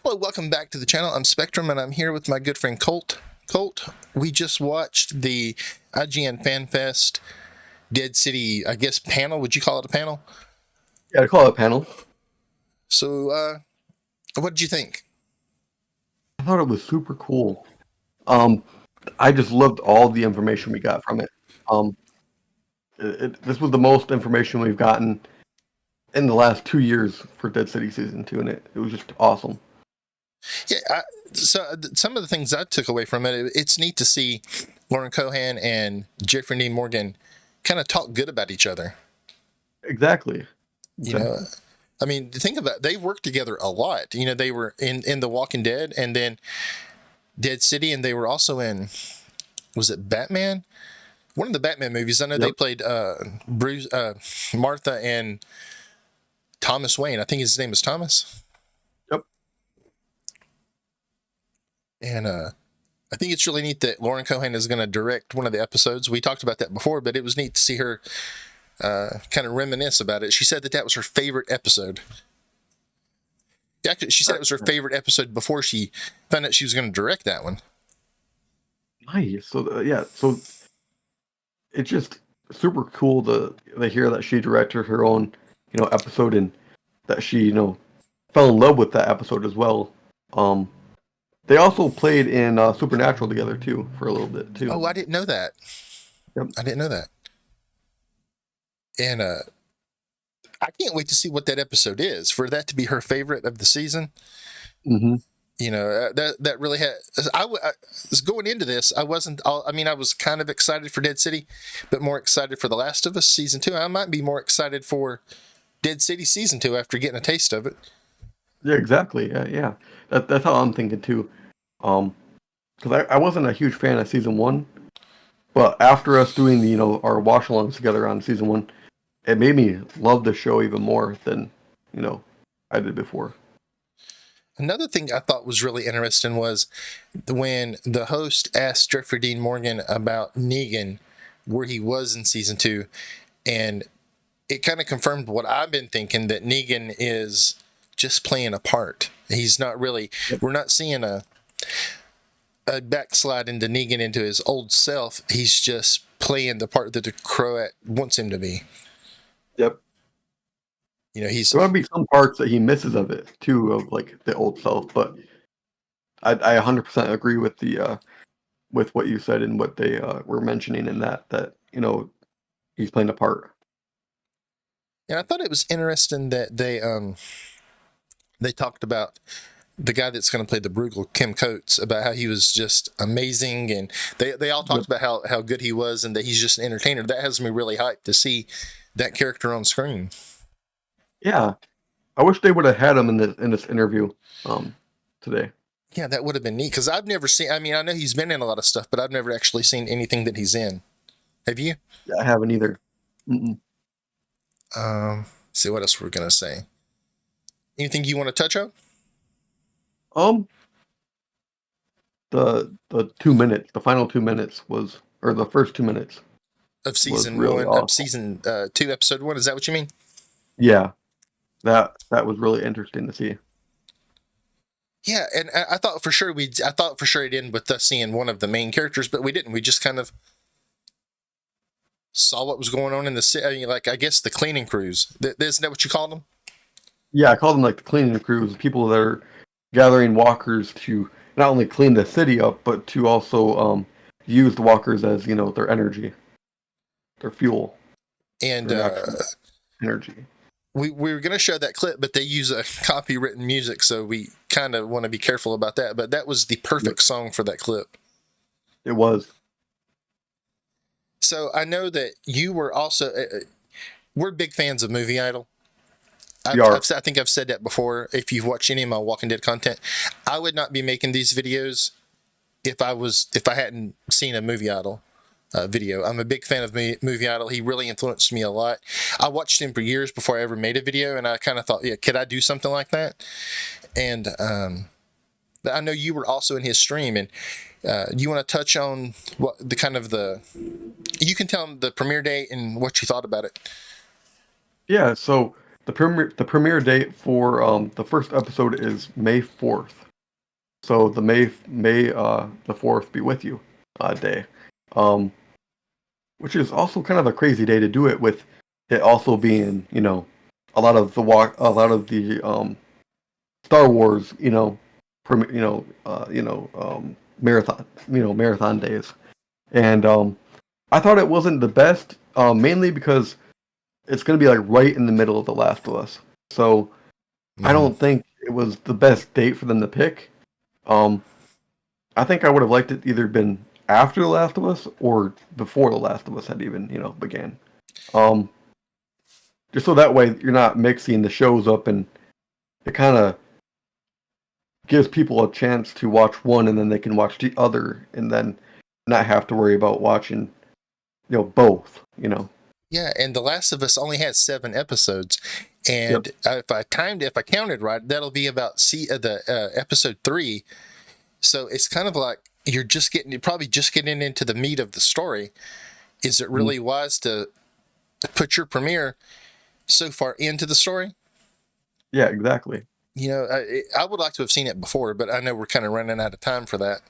Hello, welcome back to the channel. I'm Spectrum, and I'm here with my good friend Colt. Colt, we just watched the IGN Fanfest Dead City, I guess, panel. Would you call it a panel? Yeah, I call it a panel. So, what did you think? I thought it was super cool. I just loved all the information we got from it. Um, this was the most information we've gotten in the last 2 years for Dead City Season 2, and it was just awesome. Yeah, some of the things I took away from it, it's neat to see Lauren Cohan and Jeffrey Dean Morgan kind of talk good about each other. Exactly. You know, I mean, think about it. They worked together a lot. You know, they were in The Walking Dead and then Dead City, and they were also in, was it Batman? One of the Batman movies. I know they played Bruce, Martha, and Thomas Wayne. I think his name is Thomas. Yep. And I think it's really neat that Lauren Cohan is going to direct one of the episodes. We talked about that before, but it was neat to see her kind of reminisce about it. She said that was her favorite episode. Actually, she said it was her favorite episode before she found out she was going to direct that one. Nice. So so it's just super cool to hear that she directed her own, episode, and that she, fell in love with that episode as well. They also played in Supernatural together too for a little bit too. Oh, I didn't know that. Yep. I didn't know that. And I can't wait to see what that episode is, for that to be her favorite of the season. Mm-hmm. You know, that really had. I was going into this. I wasn't. I mean, I was kind of excited for Dead City, but more excited for The Last of Us season 2. I might be more excited for Dead City season 2 after getting a taste of it. Yeah, exactly. Yeah. That's how I'm thinking too. Because I wasn't a huge fan of season 1, but after us doing the our watch-alongs together on season 1, it made me love the show even more than I did before. Another thing I thought was really interesting was when the host asked Jeffrey Dean Morgan about Negan, where he was in season 2, and it kind of confirmed what I've been thinking, that Negan is just playing a part. He's not really, we're not seeing a backslide into Negan into his old self. He's just playing the part that the Croat wants him to be. Yep. You know, there might be some parts that he misses of it too, of like the old self, but I 100% agree with the with what you said and what they were mentioning in that he's playing a part. And I thought it was interesting that they talked about the guy that's going to play the Bruegel, Kim Coates, about how he was just amazing, and they all talked about how good he was and that he's just an entertainer. That has me really hyped to see that character on screen. Yeah, I wish they would have had him in this interview today. Yeah, that would have been neat, because I've never seen. I mean, I know he's been in a lot of stuff, but I've never actually seen anything that he's in. Have you? Yeah, I haven't either. Mm-mm. See what else we're gonna say. Anything you want to touch on? The 2 minutes, the final 2 minutes was, or the first 2 minutes Of season really 1, awesome. Of season 2, episode 1. Is that what you mean? Yeah, that was really interesting to see. Yeah, and I thought for sure it'd end with us seeing one of the main characters, but we didn't. We just kind of saw what was going on in the city. I mean, like, I guess the cleaning crews. Isn't that what you called them? Yeah, I call them like the cleaning crews, people that are gathering walkers to not only clean the city up, but to also use the walkers as their energy, their fuel, and energy. We were going to show that clip, but they use a copywritten music, so we kind of want to be careful about that. But that was the perfect song for that clip. It was. So I know that you were also. We're big fans of Movie Idol. I think I've said that before. If you've watched any of my Walking Dead content, I would not be making these videos if I hadn't seen a Movie Idol video. I'm a big fan of Movie Idol. He really influenced me a lot. I watched him for years before I ever made a video, and I kind of thought, yeah, could I do something like that? And I know you were also in his stream, and you want to touch on what you can tell him the premiere date and what you thought about it. Yeah, so the premiere date for the first episode is May 4th. So the May the 4th be with you day. Um, which is also kind of a crazy day to do it with it also being, a lot of the Star Wars, marathon, marathon days. And I thought it wasn't the best, mainly because it's going to be like right in the middle of The Last of Us. So I Mm-hmm. don't think it was the best date for them to pick. Um, I think I would have liked it either been after The Last of Us or before The Last of Us had even, began. Um, just so that way you're not mixing the shows up, and it kind of gives people a chance to watch one and then they can watch the other and then not have to worry about watching, both. Yeah, and The Last of Us only has 7 episodes, Yep. and if I counted right, that'll be about the episode 3. So it's kind of like you're probably just getting into the meat of the story. Is it Mhm. really wise to put your premiere so far into the story? Yeah, exactly. I would like to have seen it before, but I know we're kind of running out of time for that.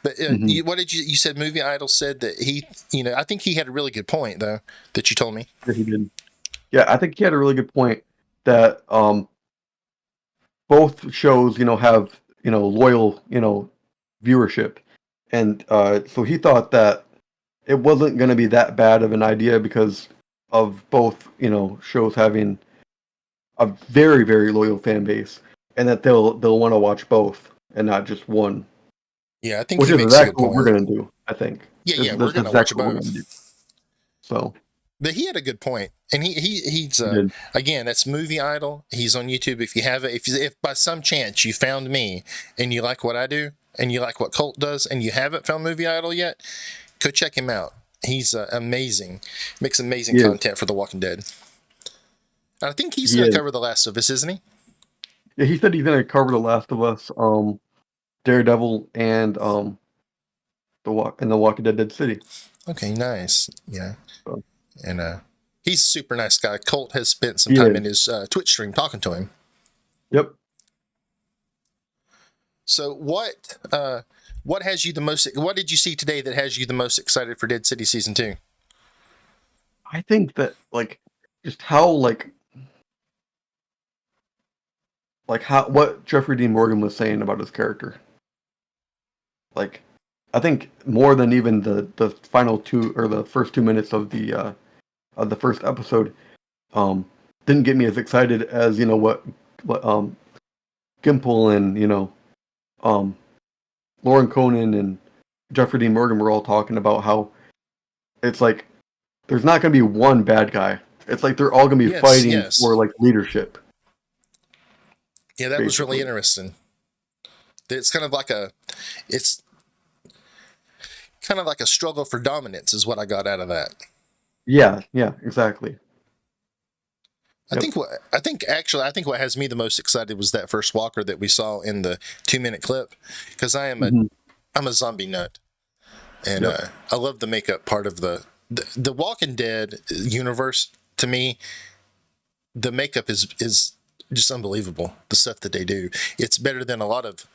But Hmm. what did you said? Movie Idol said that I think he had a really good point though that you told me. Yeah, he did. Yeah, I think he had a really good point that both shows, have, loyal, viewership. And so he thought that it wasn't going to be that bad of an idea because of both, shows having a very, very loyal fan base, and that they'll want to watch both and not just one. Yeah, I think Which he is makes a good exactly what we're point. going to do, I think. Yeah, This, yeah, this we're is gonna watch exactly what we're going to do. both. So, But he had a good point, and he's he did. again, that's Movie Idol. He's on YouTube. If you have it, if by some chance you found me and you like what I do and you like what Colt does and you haven't found Movie Idol yet, go check him out. He's amazing, makes amazing He is. content for The Walking Dead. I think he's He going to is. cover The Last of Us, isn't he? Yeah, he said he's going to cover The Last of Us, Daredevil, and the Walking Dead City. Okay, nice. Yeah, So, and he's a super nice guy. Colt has spent some he time in is. his Twitch stream talking to him. Yep. So what has you the most? What did you see today that has you the most excited for Dead City season 2? I think that just how how what Jeffrey Dean Morgan was saying about his character. Like, I think more than even the final two or the first 2 minutes of the first episode, um, didn't get me as excited as what Gimple and um Lauren Conan and Jeffrey Dean Morgan were all talking about how it's like there's not going to be one bad guy. It's like they're all going to be Yes, fighting yes. for like leadership, Yeah, that was really basically. interesting. It's kind of like a struggle for dominance is what I got out of that. Yeah, yeah, exactly. I Yep. think what has me the most excited was that first walker that we saw in the 2-minute clip, because Hmm. I'm a zombie nut, and Yep. I love the makeup part of the Walking Dead universe. To me, the makeup is just unbelievable. The stuff that they do, it's better than a lot of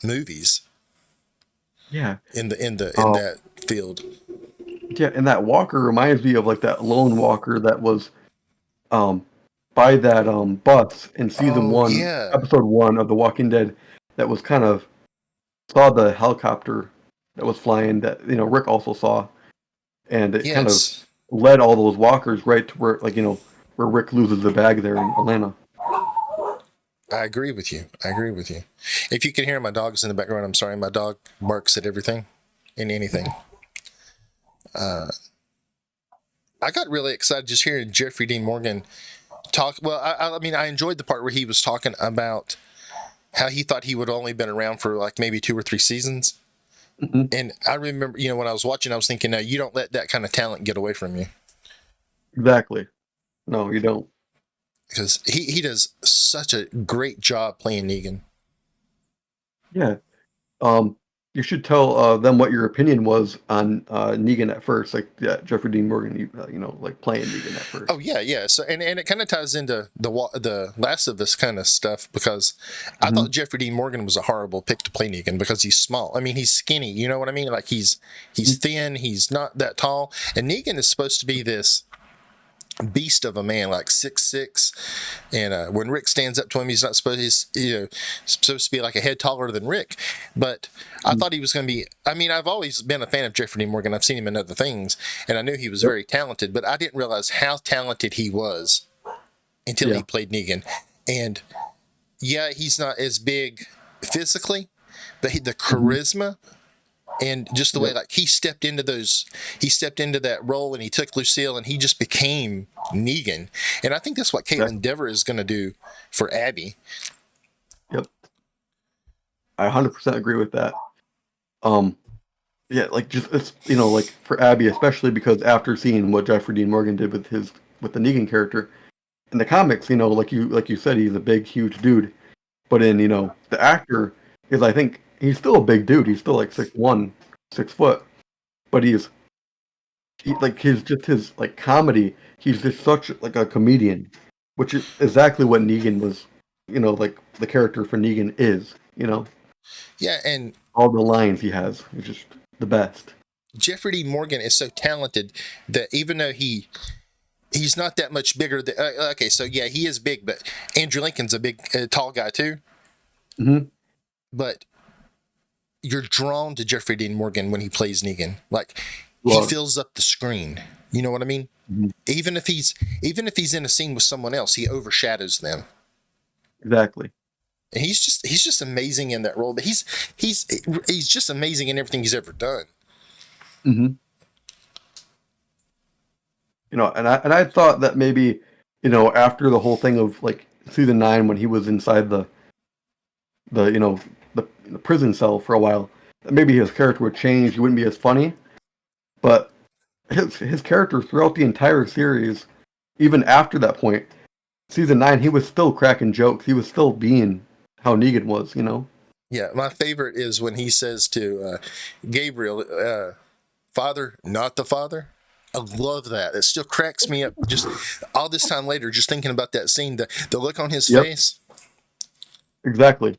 movies Yeah. in Um, that field. yeah, and that walker reminds me of like that lone walker that was um by that bus in season Oh one, yeah, episode one of The Walking Dead, that was kind of saw the helicopter that was flying that Rick also saw, and it kind of yes. led all those walkers right to where where Rick loses the bag there in Atlanta. I agree with you. I agree with you. If you can hear my dogs in the background, I'm sorry. My dog barks at everything and anything. I got really excited just hearing Jeffrey Dean Morgan talk. Well, I mean, I enjoyed the part where he was talking about how he thought he would only been around for like maybe 2 or 3 seasons. Hmm. And I remember, when I was watching, I was thinking, no, you don't let that kind of talent get away from you, Exactly. No, you don't. because he does such a great job playing Negan. Yeah. Um, you should tell them what your opinion was on Negan at first, like Jeffrey Dean Morgan, like playing Negan at first. Oh yeah. So and it kind of ties into the Last of Us kind of stuff, because I thought Jeffrey Dean Morgan was a horrible pick to play Negan because he's small. I mean, he's skinny. You know what I mean? Like he's thin. He's not that tall. And Negan is supposed to be this beast of a man, like 6'6", and when Rick stands up to him, he's not supposed to be like a head taller than Rick. But I thought he was going to be. I mean, I've always been a fan of Jeffrey Dean Morgan. I've seen him in other things, and I knew he was very talented. But I didn't realize how talented he was until he played Negan. And yeah, he's not as big physically, but the charisma. And just the way, like, he stepped into that role, and he took Lucille, and he just became Negan. And I think that's what Caitlin Dever is going to do for Abby. Yep, I 100% agree with that. Yeah, like just it's like for Abby, especially because after seeing what Jeffrey Dean Morgan did with the Negan character in the comics, like you said, he's a big, huge dude. But in the actor is, I think he's still a big dude. He's still like 6'1", 6 foot. But his comedy. He's just such like a comedian, which is exactly what Negan was. Like the character for Negan is. Yeah, and all the lines he has is just the best. Jeffrey D. Morgan is so talented that even though he's not that much bigger than, okay, so yeah, he is big, but Andrew Lincoln's a big, tall guy too. Mm-hmm. But you're drawn to Jeffrey Dean Morgan when he plays Negan. Like, he fills up the screen. You know what I mean? Mm-hmm. Even if he's in a scene with someone else, he overshadows them. Exactly. And he's just amazing in that role. But he's just amazing in everything he's ever done. Mm-hmm. And I thought that maybe, after the whole thing of like season 9, when he was inside the prison cell for a while, that maybe his character would change. He wouldn't be as funny, but his character throughout the entire series, even after that point, season 9, he was still cracking jokes. He was still being how Negan was. Yeah, my favorite is when he says to Gabriel, "Father, not the father." I love that. It still cracks me up just all this time later, just thinking about that scene, the look on his face. Exactly.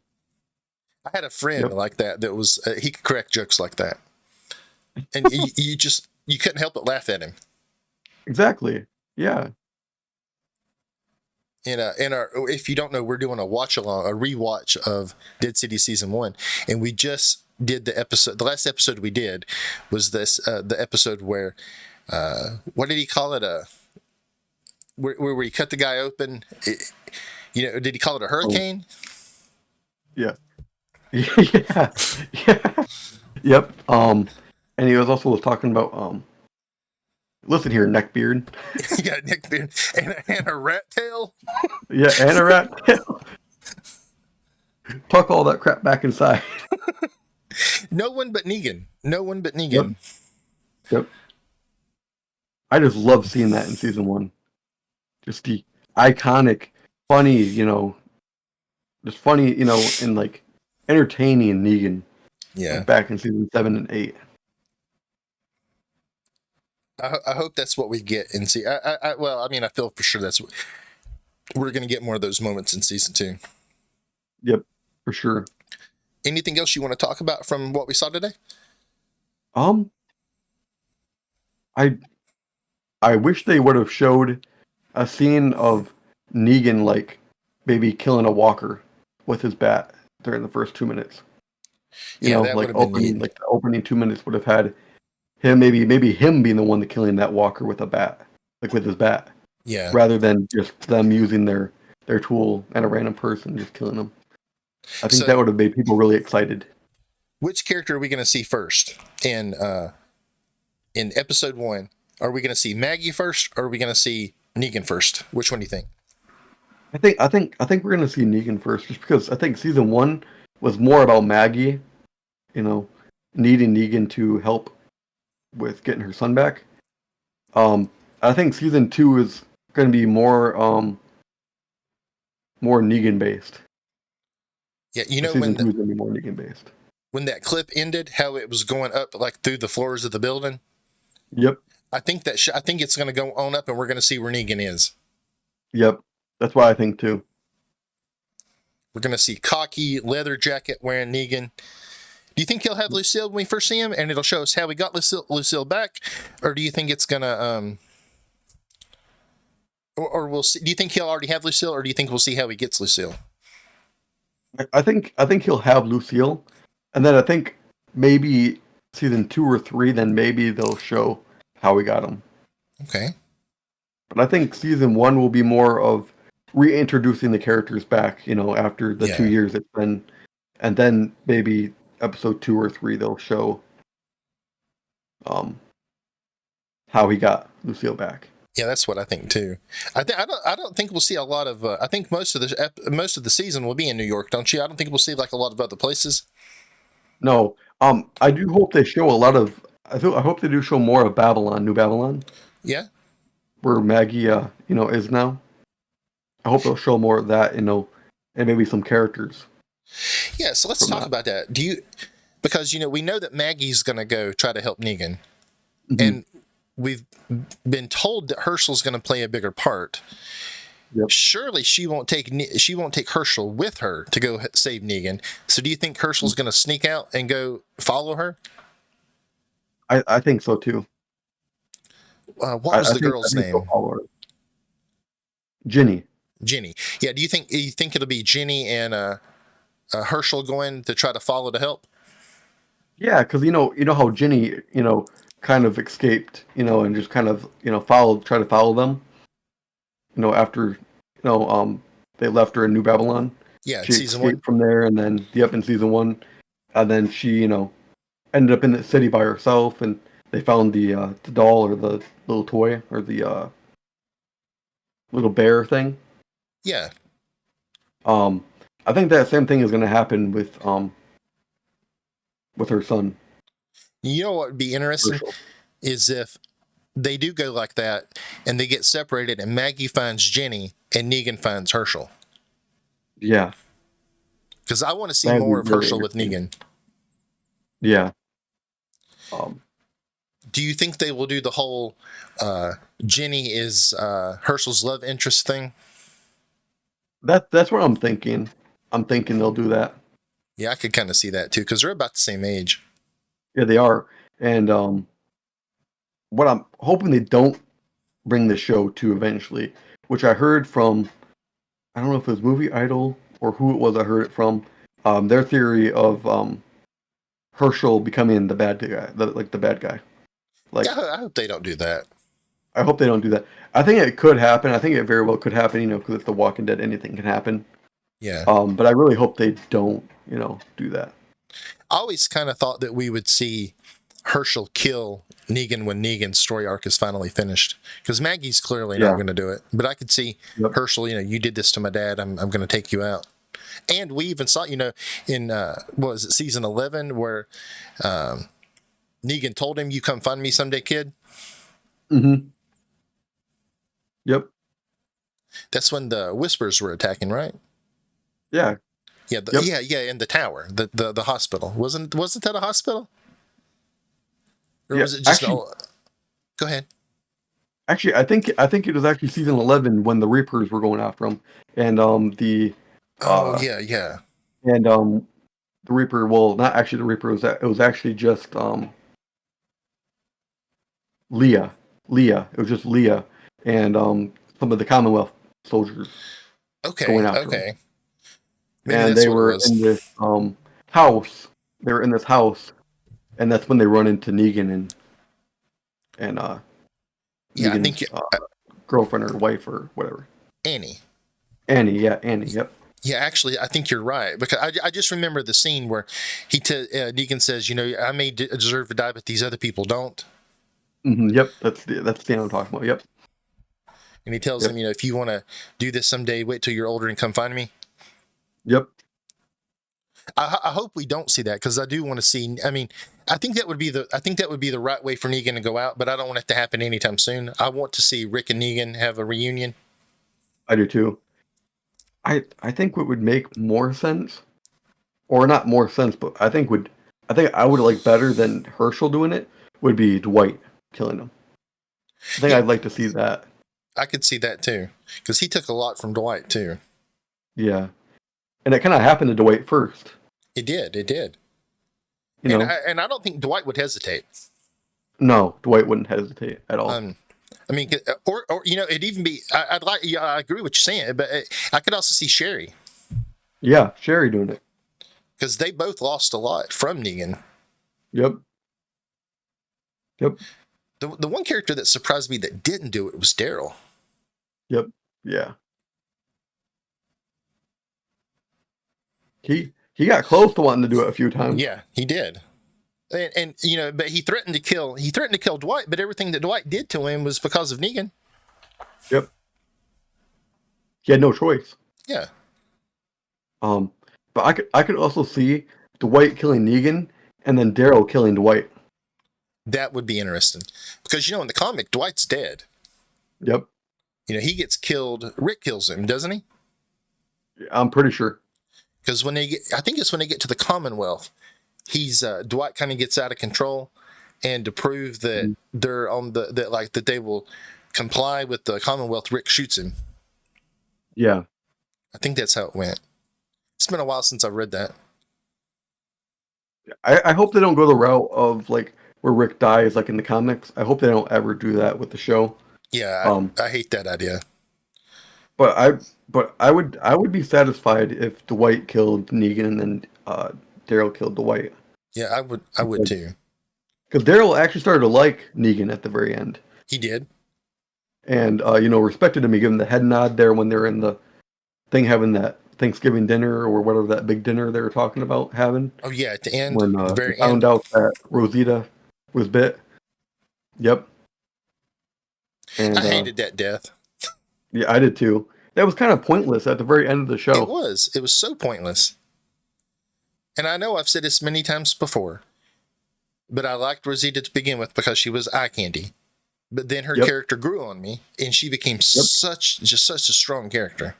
I had a friend like that was, he could crack jokes like that. And you couldn't help but laugh at him. Exactly. Yeah. If you don't know, we're doing a rewatch of Dead City season 1. And we just did the last episode we did was the episode where, what did he call it? Where he cut the guy open. Did he call it a hurricane? Yeah. Yeah. Yep. And he was talking about listen here, neckbeard. Yeah, neckbeard and a rat tail. Yeah, and a rat tail. Tuck all that crap back inside. No one but Negan. Yep. I just love seeing that in season 1. Just the iconic, funny, just funny, and like entertaining Negan. Yeah. Like back in season 7 and 8. I hope that's what we get in season. I feel for sure we're going to get more of those moments in season 2. Yep, for sure. Anything else you want to talk about from what we saw today? I wish they would have showed a scene of Negan like maybe killing a walker with his bat during the first 2 minutes. That like would have been the opening 2 minutes would have had him maybe him being the one that killing that walker with a bat, like with his bat. Yeah. Rather than just them using their tool and a random person just killing them. I think that would have made people really excited. Which character are we going to see first in episode 1? Are we going to see Maggie first, or are we going to see Negan first? Which one do you think? I think we're going to see Negan first, just because I think season 1 was more about Maggie, needing Negan to help with getting her son back. I think season 2 is going to be more Negan based. Yeah, season 2 is going to be more Negan based. when that clip ended, how it was going up like through the floors of the building. Yep. I think I think it's going to go on up, and we're going to see where Negan is. Yep. That's what I think too. We're going to see cocky leather jacket wearing Negan. Do you think he'll have Lucille when we first see him, and it'll show us how we got Lucille back, or do you think it's gonna or we'll see? Do you think he'll already have Lucille, or do you think we'll see how he gets Lucille? I think he'll have Lucille, and then I think maybe season 2 or 3, then maybe they'll show how we got him. Okay. But I think season 1 will be more of reintroducing the characters back, after the 2 years it's been, and then maybe episode 2 or 3 they'll show how he got Lucille back. Yeah, that's what I think too. I don't think we'll see a lot of. I think most of the season will be in New York, don't you? I don't think we'll see like a lot of other places. No, I do hope they show a lot of. I hope they do show more of Babylon, New Babylon. Yeah. Where Maggie, is now. I hope they'll show more of that, and maybe some characters. Yeah, so let's talk about that. Because we know that Maggie's going to go try to help Negan, and we've been told that Herschel's going to play a bigger part. Yep. Surely she won't take Herschel with her to go save Negan. So do you think Herschel's going to sneak out and go follow her? I think so too. What was the girl's name? Ginny. Ginny. Yeah. Do you think it'll be Ginny and Herschel going to try to follow to help? Yeah, because you know how Ginny kind of escaped, and just kind of try to follow them. After they left her in New Babylon. Yeah, she season escaped 1 from there, and then in season 1, and then she ended up in the city by herself, and they found the doll or the little toy or the little bear thing. Yeah. I think that same thing is going to happen with her son. You know what would be interesting Herschel. is if they do go like that and they get separated and Maggie finds Jenny and Negan finds Herschel. Yeah. Because I want to see more of Herschel with Negan. Yeah. Do you think they will do the whole Jenny is Herschel's love interest thing? That's what I'm thinking. I'm thinking they'll do that. Yeah, I could kind of see that too, because they're about the same age. Yeah, they are. And what I'm hoping they don't bring the show to eventually, which I heard from, I don't know if it was Movie Idol or who it was I heard it from, their theory of Herschel becoming the bad guy, the bad guy. Like, yeah, I hope they don't do that. I hope they don't do that. I think it could happen. I think it very well could happen, because with The Walking Dead, anything can happen. Yeah. But I really hope they don't, do that. I always kind of thought that we would see Herschel kill Negan when Negan's story arc is finally finished, because Maggie's clearly not going to do it. But I could see Herschel, you did this to my dad. I'm going to take you out. And we even saw, in what was it, season 11, where Negan told him, "You come find me someday, kid." Mm-hmm. Yep. That's when the Whispers were attacking, right? Yeah. Yeah. Yeah. In the tower, the hospital. Wasn't that a hospital? Or was it just? Go ahead. Actually, I think it was actually season 11 when the Reapers were going after him, and the. Yeah. And the Reaper, well, not actually the Reaper. It was actually just Leah. It was just Leah and some of the Commonwealth soldiers. Going after him. Maybe and they were in this house. They were in this house, and that's when they run into Negan and yeah, Negan's, I think girlfriend or wife or whatever. Annie. Yeah, Annie. Yep. Yeah, actually, I think you're right, because I just remember the scene where Negan says, "I may deserve to die, but these other people don't." Mm-hmm, yep, that's the scene I'm talking about. Yep. And he tells him, if you want to do this someday, wait till you're older and come find me. Yep. I hope we don't see that, because I do want to see. I mean, I think that would be the right way for Negan to go out, but I don't want it to happen anytime soon. I want to see Rick and Negan have a reunion. I do too. I think what would make more sense, or not more sense, but I think would I think I would like better than Herschel doing it would be Dwight killing him. I think I'd like to see that. I could see that too, because he took a lot from Dwight too. Yeah, and it kind of happened to Dwight first. It did. It did. You know, and I don't think Dwight would hesitate. No, Dwight wouldn't hesitate at all. I mean, or it'd even be. I'd like. Yeah, I agree with you saying, but I could also see Sherry. Yeah, Sherry doing it because they both lost a lot from Negan. Yep. The one character that surprised me that didn't do it was Daryl. Yep. Yeah. He got close to wanting to do it a few times. Yeah, he did. And but he threatened to kill Dwight, but everything that Dwight did to him was because of Negan. Yep. He had no choice. Yeah. But I could also see Dwight killing Negan and then Daryl killing Dwight. That would be interesting. Because in the comic, Dwight's dead. Yep. He gets killed. Rick kills him, doesn't he? I'm pretty sure. Because I think it's when they get to the Commonwealth, Dwight kind of gets out of control, and to prove that they're on that they will comply with the Commonwealth, Rick shoots him. Yeah. I think that's how it went. It's been a while since I've read that. I hope they don't go the route of where Rick dies in the comics. I hope they don't ever do that with the show. Yeah, I hate that idea. But I would be satisfied if Dwight killed Negan and then Daryl killed Dwight. Yeah, I would too. Because Daryl actually started to like Negan at the very end. He did. And respected him. He gave him the head nod there when they're in the thing having that Thanksgiving dinner or whatever that big dinner they were talking about having. Oh yeah, at the end. When the very found out that Rosita was bit. Yep. And I hated that death. Yeah, I did too. That was kind of pointless at the very end of the show. It was so pointless. And I know I've said this many times before, but I liked Rosita to begin with because she was eye candy. But then her character grew on me, and she became such a strong character.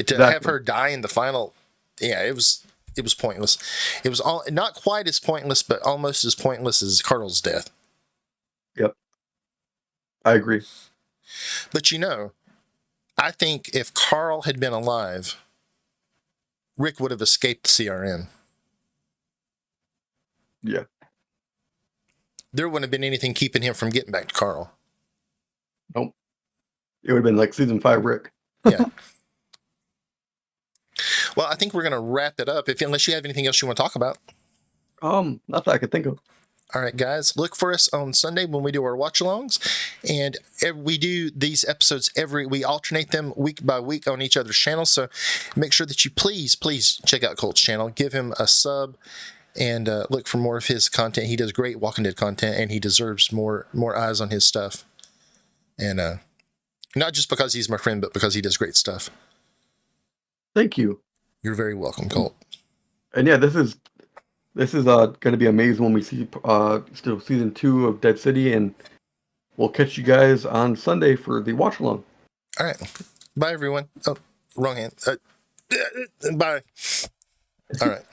Have her die in the final, it was pointless. It was not quite as pointless, but almost as pointless as Carl's death. Yep, I agree. But I think if Carl had been alive, Rick would have escaped the CRM. Yeah. There wouldn't have been anything keeping him from getting back to Carl. Nope. It would have been like season 5 Rick. Yeah. Well, I think we're going to wrap it up. Unless you have anything else you want to talk about. Not that I could think of. All right, guys, look for us on Sunday when we do our watch-alongs, and we do these episodes we alternate them week by week on each other's channels. So make sure that you please check out Colt's channel, give him a sub, and look for more of his content. He does great Walking Dead content, and he deserves more eyes on his stuff. And not just because he's my friend, but because he does great stuff. Thank you. You're very welcome, Colt. And yeah, this is going to be amazing when we see still season 2 of Dead City, and we'll catch you guys on Sunday for the watch along. All right, bye everyone. Oh, wrong hand. Bye. All right.